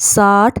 60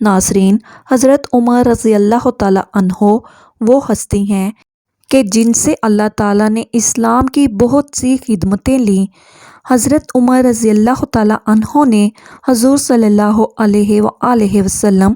ناظرین، حضرت عمر رضی اللہ تعالیٰ عنہ وہ ہستی ہیں کہ جن سے اللہ تعالیٰ نے اسلام کی بہت سی خدمتیں لیں۔ حضرت عمر رضی اللہ تعالیٰ عنہ نے حضور صلی اللہ علیہ وآلہ وسلم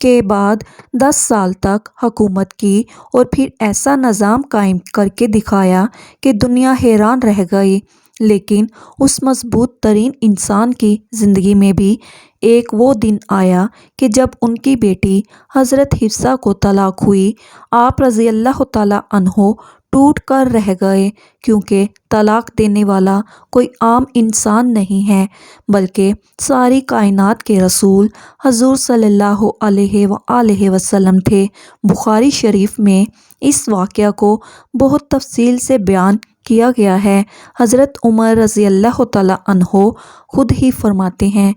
کے بعد 10 سال تک حکومت کی اور پھر ایسا نظام قائم کر کے دکھایا کہ دنیا حیران رہ گئی۔ لیکن اس مضبوط ترین انسان کی زندگی میں بھی ایک وہ دن آیا کہ جب ان کی بیٹی حضرت حفصہ کو طلاق ہوئی۔ آپ رضی اللہ تعالیٰ عنہ ٹوٹ کر رہ گئے، کیونکہ طلاق دینے والا کوئی عام انسان نہیں ہے بلکہ ساری کائنات کے رسول حضور صلی اللہ علیہ وآلہ وسلم تھے۔ بخاری شریف میں اس واقعہ کو بہت تفصیل سے بیان کیا گیا ہے۔ حضرت عمر رضی اللہ تعالیٰ عنہ خود ہی فرماتے ہیں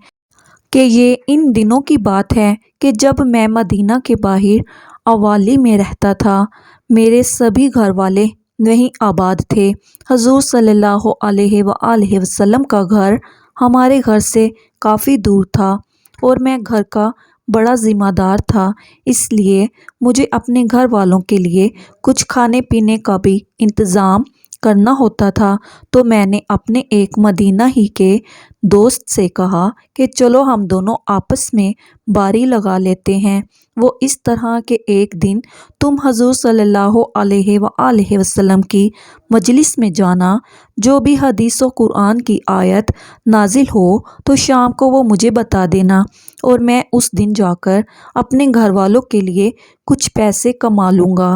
کہ یہ ان دنوں کی بات ہے کہ جب میں مدینہ کے باہر اوالی میں رہتا تھا، میرے سبھی گھر والے وہیں آباد تھے۔ حضور صلی اللہ علیہ وآلہ وسلم کا گھر ہمارے گھر سے کافی دور تھا اور میں گھر کا بڑا ذمہ دار تھا، اس لیے مجھے اپنے گھر والوں کے لیے کچھ کھانے پینے کا بھی انتظام کرنا ہوتا تھا۔ تو میں نے اپنے ایک مدینہ ہی کے دوست سے کہا کہ چلو ہم دونوں آپس میں باری لگا لیتے ہیں۔ وہ اس طرح کہ ایک دن تم حضور صلی اللہ علیہ وآلہ وسلم کی مجلس میں جانا، جو بھی حدیث و قرآن کی آیت نازل ہو تو شام کو وہ مجھے بتا دینا، اور میں اس دن جا کر اپنے گھر والوں کے لیے کچھ پیسے کما لوں گا۔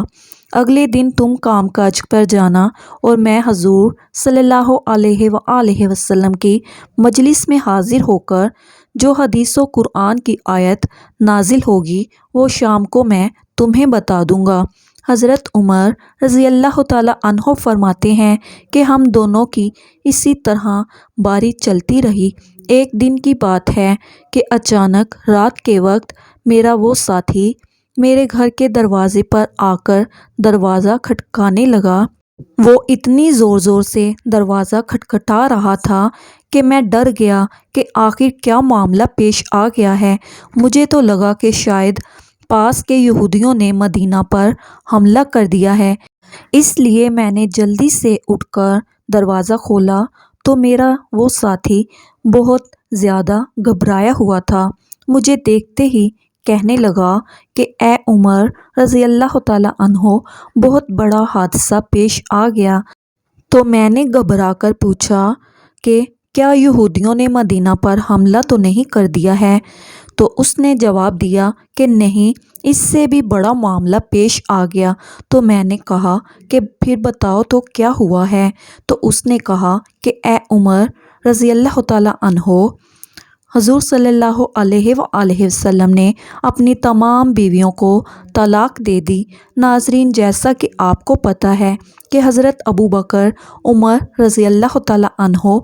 اگلے دن تم کام کاج پر جانا اور میں حضور صلی اللہ علیہ وآلہ وسلم کی مجلس میں حاضر ہو کر جو حدیث و قرآن کی آیت نازل ہوگی وہ شام کو میں تمہیں بتا دوں گا۔ حضرت عمر رضی اللہ تعالیٰ عنہ فرماتے ہیں کہ ہم دونوں کی اسی طرح باری چلتی رہی۔ ایک دن کی بات ہے کہ اچانک رات کے وقت میرا وہ ساتھی میرے گھر کے دروازے پر آ کر دروازہ کھٹکانے لگا۔ وہ اتنی زور زور سے دروازہ کھٹکھٹا رہا تھا کہ میں ڈر گیا کہ آخر کیا معاملہ پیش آ گیا ہے۔ مجھے تو لگا کہ شاید پاس کے یہودیوں نے مدینہ پر حملہ کر دیا ہے، اس لیے میں نے جلدی سے اٹھ کر دروازہ کھولا تو میرا وہ ساتھی بہت زیادہ گھبرایا ہوا تھا۔ مجھے دیکھتے ہی کہنے لگا کہ اے عمر رضی اللہ تعالیٰ عنہ، بہت بڑا حادثہ پیش آ گیا۔ تو میں نے گھبرا کر پوچھا کہ کیا یہودیوں نے مدینہ پر حملہ تو نہیں کر دیا ہے؟ تو اس نے جواب دیا کہ نہیں، اس سے بھی بڑا معاملہ پیش آ گیا۔ تو میں نے کہا کہ پھر بتاؤ تو کیا ہوا ہے؟ تو اس نے کہا کہ اے عمر رضی اللہ تعالیٰ عنہ، حضور صلی اللہ علیہ وآلہ وسلم نے اپنی تمام بیویوں کو طلاق دے دی۔ ناظرین، جیسا کہ آپ کو پتہ ہے کہ حضرت ابو بکر عمر رضی اللہ تعالیٰ عنہ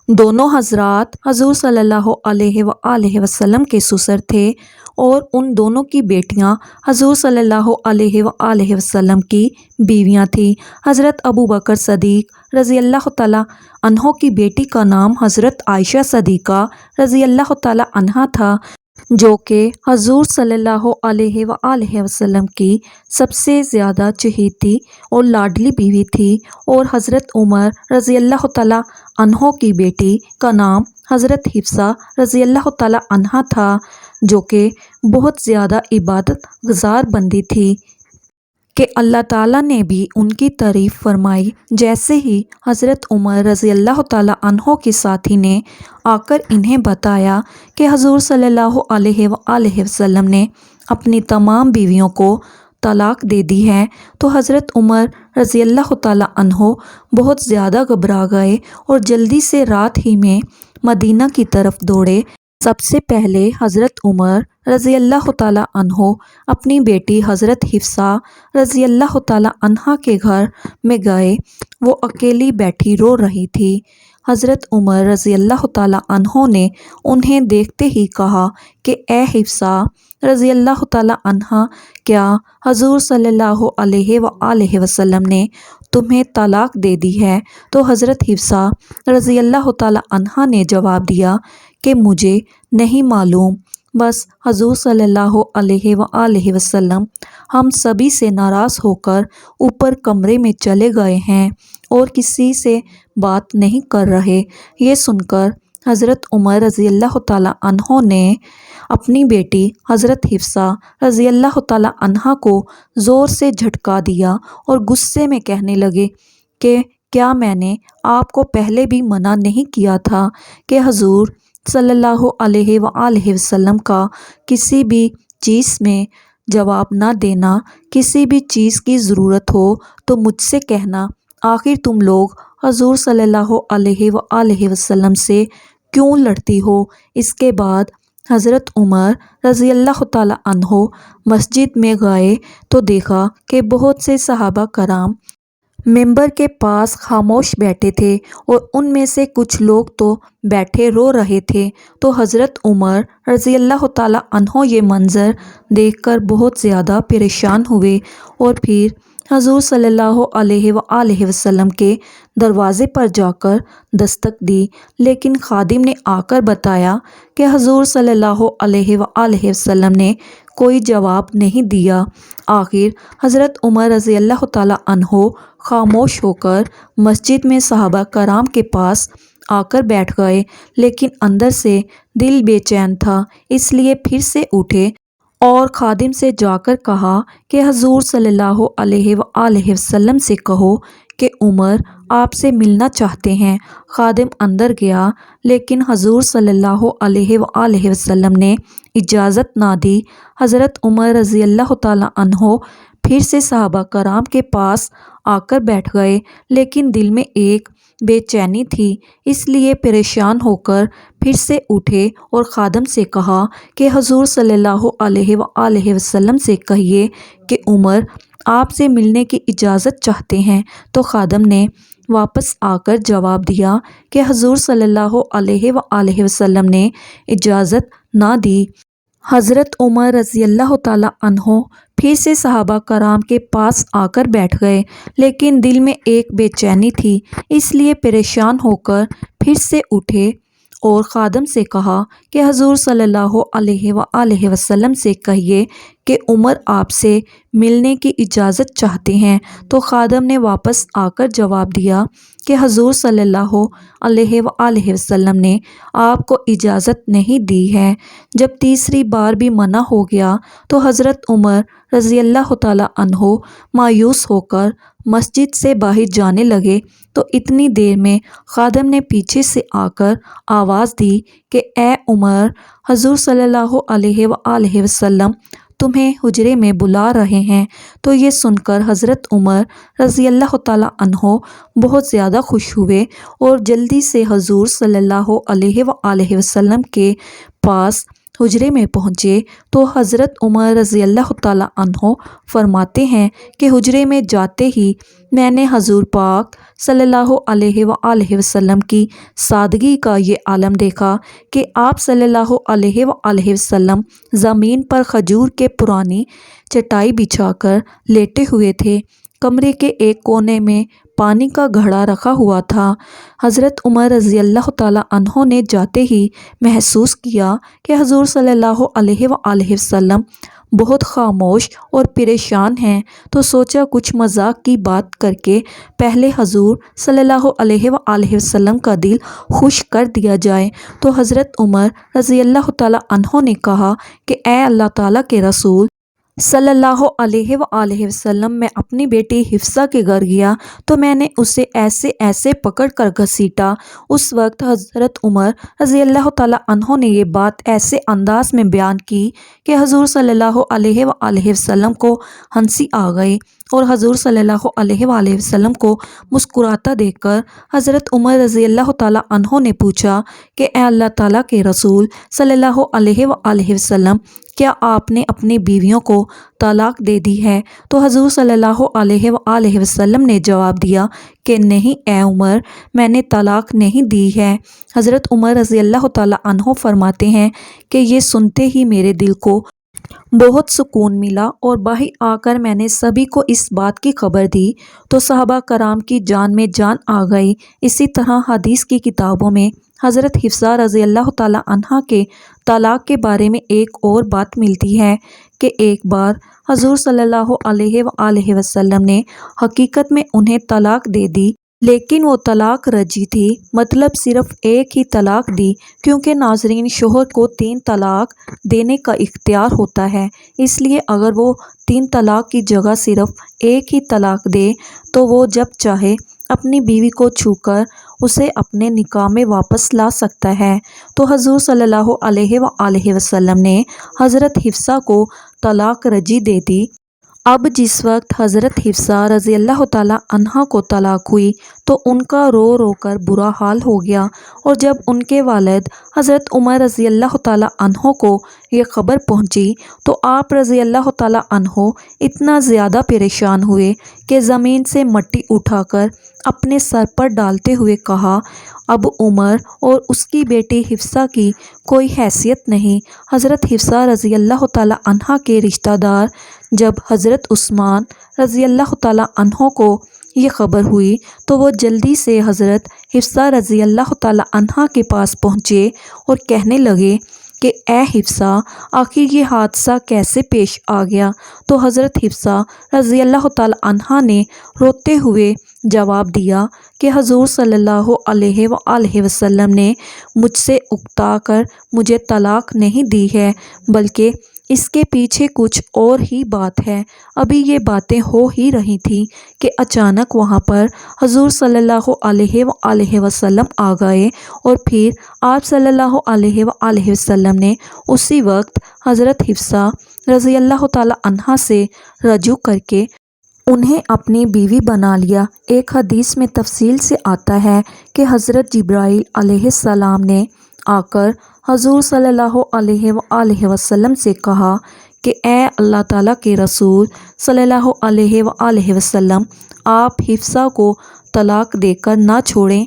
دونوں حضرات حضور صلی اللہ علیہ وآلہ وسلم کے سسر تھے، اور ان دونوں کی بیٹیاں حضور صلی اللہ علیہ وآلہ وسلم کی بیویاں تھیں۔ حضرت ابو بکر صدیق رضی اللہ تعالیٰ عنہ کی بیٹی کا نام حضرت عائشہ صدیقہ رضی اللہ تعالیٰ عنہا تھا، جو کہ حضور صلی اللہ علیہ وآلہ وسلم کی سب سے زیادہ چہیتی اور لاڈلی بیوی تھی، اور حضرت عمر رضی اللہ تعالیٰ عنہ کی بیٹی کا نام حضرت حفصہ رضی اللہ تعالیٰ عنہا تھا، جو کہ بہت زیادہ عبادت گزار بندی تھی کہ اللہ تعالیٰ نے بھی ان کی تعریف فرمائی۔ جیسے ہی حضرت عمر رضی اللہ تعالیٰ عنہ کے ساتھی نے آ کر انہیں بتایا کہ حضور صلی اللہ علیہ وآلہ وسلم نے اپنی تمام بیویوں کو طلاق دے دی ہے، تو حضرت عمر رضی اللہ تعالیٰ عنہ بہت زیادہ گھبرا گئے اور جلدی سے رات ہی میں مدینہ کی طرف دوڑے۔ سب سے پہلے حضرت عمر رضی اللہ تعالیٰ عنہ اپنی بیٹی حضرت حفصہ رضی اللہ تعالیٰ عنہا کے گھر میں گئے۔ وہ اکیلی بیٹھی رو رہی تھی۔ حضرت عمر رضی اللہ تعالیٰ عنہ نے انہیں دیکھتے ہی کہا کہ اے حفصہ رضی اللہ تعالیٰ عنہا، کیا حضور صلی اللہ علیہ وآلہ وسلم نے تمہیں طلاق دے دی ہے؟ تو حضرت حفصہ رضی اللہ تعالیٰ عنہا نے جواب دیا کہ مجھے نہیں معلوم، بس حضور صلی اللہ علیہ وآلہ وسلم ہم سبھی سے ناراض ہو کر اوپر کمرے میں چلے گئے ہیں اور کسی سے بات نہیں کر رہے۔ یہ سن کر حضرت عمر رضی اللہ تعالیٰ عنہ نے اپنی بیٹی حضرت حفصہ رضی اللہ تعالیٰ عنہ کو زور سے جھٹکا دیا اور غصے میں کہنے لگے کہ کیا میں نے آپ کو پہلے بھی منع نہیں کیا تھا کہ حضور صلی اللہ علیہ وآلہ وسلم کا کسی بھی چیز میں جواب نہ دینا، کسی بھی چیز کی ضرورت ہو تو مجھ سے کہنا، آخر تم لوگ حضور صلی اللہ علیہ وآلہ وسلم سے کیوں لڑتی ہو؟ اس کے بعد حضرت عمر رضی اللہ تعالیٰ عنہ مسجد میں گئے تو دیکھا کہ بہت سے صحابہ کرام ممبر کے پاس خاموش بیٹھے تھے اور ان میں سے کچھ لوگ تو بیٹھے رو رہے تھے۔ تو حضرت عمر رضی اللہ تعالیٰ عنہ یہ منظر دیکھ کر بہت زیادہ پریشان ہوئے اور پھر حضور صلی اللہ علیہ وآلہ وسلم کے دروازے پر جا کر دستک دی، لیکن خادم نے آ کر بتایا کہ حضور صلی اللہ علیہ وآلہ وسلم نے کوئی جواب نہیں دیا۔ آخر حضرت عمر رضی اللہ تعالیٰ عنہ خاموش ہو کر مسجد میں صحابہ کرام کے پاس آ کر بیٹھ گئے، لیکن اندر سے دل بے چین تھا، اس لیے پھر سے اٹھے اور خادم سے جا کر کہا کہ حضور صلی اللہ علیہ وآلہ وسلم سے کہو کہ عمر آپ سے ملنا چاہتے ہیں۔ خادم اندر گیا، لیکن حضور صلی اللہ علیہ وآلہ وسلم نے اجازت نہ دی۔ حضرت عمر رضی اللہ تعالیٰ عنہ پھر سے صحابہ کرام کے پاس آ کر بیٹھ گئے، لیکن دل میں ایک بے چینی تھی، اس لیے پریشان ہو کر پھر سے اٹھے اور خادم سے کہا کہ حضور صلی اللہ علیہ وآلہ وسلم سے کہیے کہ عمر آپ سے ملنے کی اجازت چاہتے ہیں۔ تو خادم نے واپس آ کر جواب دیا کہ حضور صلی اللہ علیہ وآلہ وسلم نے اجازت نہ دی۔ حضرت عمر رضی اللہ تعالیٰ عنہ پھر سے صحابہ کرام کے پاس آ کر بیٹھ گئے، لیکن دل میں ایک بے چینی تھی، اس لیے پریشان ہو کر پھر سے اٹھے اور خادم سے کہا کہ حضور صلی اللہ علیہ وآلہ وسلم سے کہیے کہ عمر آپ سے ملنے کی اجازت چاہتے ہیں۔ تو خادم نے واپس آ کر جواب دیا کہ حضور صلی اللہ علیہ وآلہ وسلم نے آپ کو اجازت نہیں دی ہے۔ جب تیسری بار بھی منع ہو گیا تو حضرت عمر رضی اللہ تعالیٰ عنہ مایوس ہو کر مسجد سے باہر جانے لگے تو اتنی دیر میں خادم نے پیچھے سے آ کر آواز دی کہ اے عمر، حضور صلی اللہ علیہ وآلہ وسلم تمہیں حجرے میں بلا رہے ہیں۔ تو یہ سن کر حضرت عمر رضی اللہ تعالیٰ عنہ بہت زیادہ خوش ہوئے اور جلدی سے حضور صلی اللہ علیہ وآلہ وسلم کے پاس حجرے میں پہنچے۔ تو حضرت عمر رضی اللہ تعالیٰ عنہ فرماتے ہیں کہ حجرے میں جاتے ہی میں نے حضور پاک صلی اللہ علیہ وآلہ وسلم کی سادگی کا یہ عالم دیکھا کہ آپ صلی اللہ علیہ وآلہ وسلم زمین پر کھجور کے پرانی چٹائی بچھا کر لیٹے ہوئے تھے۔ کمرے کے ایک کونے میں پانی کا گھڑا رکھا ہوا تھا۔ حضرت عمر رضی اللہ تعالیٰ عنہ نے جاتے ہی محسوس کیا کہ حضور صلی اللہ علیہ وآلہ وسلم بہت خاموش اور پریشان ہیں، تو سوچا کچھ مذاق کی بات کر کے پہلے حضور صلی اللہ علیہ وآلہ وسلم کا دل خوش کر دیا جائے۔ تو حضرت عمر رضی اللہ تعالیٰ عنہ نے کہا کہ اے اللہ تعالیٰ کے رسول صلی اللہ علیہ وآلہ وسلم، میں اپنی بیٹی حفصہ کے گھر گیا تو میں نے اسے ایسے ایسے پکڑ کر گھسیٹا۔ اس وقت حضرت عمر رضی اللہ تعالیٰ عنہ نے یہ بات ایسے انداز میں بیان کی کہ حضور صلی اللہ علیہ وآلہ وسلم کو ہنسی آ گئی، اور حضور صلی اللہ علیہ وآلہ وسلم کو مسکراتا دیکھ کر حضرت عمر رضی اللہ تعالیٰ عنہ نے پوچھا کہ اے اللہ تعالیٰ کے رسول صلی اللہ علیہ وآلہ وسلم، کیا آپ نے اپنی بیویوں کو طلاق دے دی ہے؟ تو حضور صلی اللہ علیہ وآلہ وسلم نے جواب دیا کہ نہیں اے عمر، میں نے طلاق نہیں دی ہے۔ حضرت عمر رضی اللہ تعالیٰ عنہ فرماتے ہیں کہ یہ سنتے ہی میرے دل کو بہت سکون ملا اور باہر آ کر میں نے سبھی کو اس بات کی خبر دی تو صحابہ کرام کی جان میں جان آ گئی۔ اسی طرح حدیث کی کتابوں میں حضرت حفصہ رضی اللہ تعالیٰ عنہ کے طلاق کے بارے میں ایک اور بات ملتی ہے کہ ایک بار حضور صلی اللہ علیہ وآلہ وسلم نے حقیقت میں انہیں طلاق دے دی، لیکن وہ طلاق رجعی تھی، مطلب صرف ایک ہی طلاق دی، کیونکہ ناظرین شوہر کو 3 طلاق دینے کا اختیار ہوتا ہے، اس لیے اگر وہ 3 طلاق کی جگہ صرف ایک ہی طلاق دے تو وہ جب چاہے اپنی بیوی کو چھو کر اسے اپنے نکاح میں واپس لا سکتا ہے۔ تو حضور صلی اللہ علیہ وآلہ وسلم نے حضرت حفصہ کو طلاق رجعی دے دی۔ اب جس وقت حضرت حفصہ رضی اللہ تعالیٰ عنہا کو طلاق ہوئی تو ان کا رو رو کر برا حال ہو گیا، اور جب ان کے والد حضرت عمر رضی اللہ تعالیٰ عنہ کو یہ خبر پہنچی تو آپ رضی اللہ تعالیٰ عنہ اتنا زیادہ پریشان ہوئے کہ زمین سے مٹی اٹھا کر اپنے سر پر ڈالتے ہوئے کہا، اب عمر اور اس کی بیٹی حفصہ کی کوئی حیثیت نہیں۔ حضرت حفصہ رضی اللہ تعالیٰ عنہ کے رشتہ دار جب حضرت عثمان رضی اللہ تعالیٰ عنہ کو یہ خبر ہوئی تو وہ جلدی سے حضرت حفصہ رضی اللہ تعالیٰ عنہ کے پاس پہنچے اور کہنے لگے کہ اے حفصہ، آخر یہ حادثہ کیسے پیش آ گیا؟ تو حضرت حفصہ رضی اللہ تعالیٰ عنہ نے روتے ہوئے جواب دیا کہ حضور صلی اللہ علیہ وآلہ وسلم نے مجھ سے اکتا کر مجھے طلاق نہیں دی ہے، بلکہ اس کے پیچھے کچھ اور ہی بات ہے۔ ابھی یہ باتیں ہو ہی رہی تھیں کہ اچانک وہاں پر حضور صلی اللہ علیہ وآلہ وسلم آ گئے، اور پھر آپ صلی اللہ علیہ وآلہ وسلم نے اسی وقت حضرت حفصہ رضی اللہ تعالیٰ عنہا سے رجوع کر کے انہیں اپنی بیوی بنا لیا۔ ایک حدیث میں تفصیل سے آتا ہے کہ حضرت جبرائیل علیہ السلام نے آ کر حضور صلی اللہ علیہ وآلہ وسلم سے کہا کہ اے اللہ تعالیٰ کے رسول صلی اللہ علیہ وآلہ وسلم، آپ حفصہ کو طلاق دے کر نہ چھوڑیں،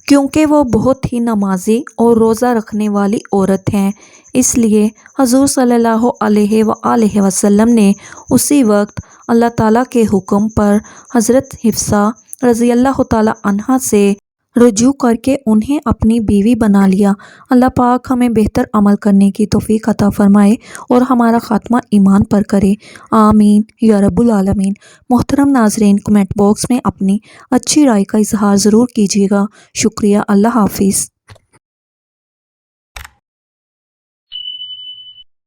کیونکہ وہ بہت ہی نمازی اور روزہ رکھنے والی عورت ہیں۔ اس لیے حضور صلی اللہ علیہ وآلہ وسلم نے اسی وقت اللہ تعالیٰ کے حکم پر حضرت حفصہ رضی اللہ تعالیٰ عنہا سے رجوع کر کے انہیں اپنی بیوی بنا لیا۔ اللہ پاک ہمیں بہتر عمل کرنے کی توفیق عطا فرمائے اور ہمارا خاتمہ ایمان پر کرے، آمین یا رب العالمین۔ محترم ناظرین، کمنٹ باکس میں اپنی اچھی رائے کا اظہار ضرور کیجیے گا۔ شکریہ، اللہ حافظ۔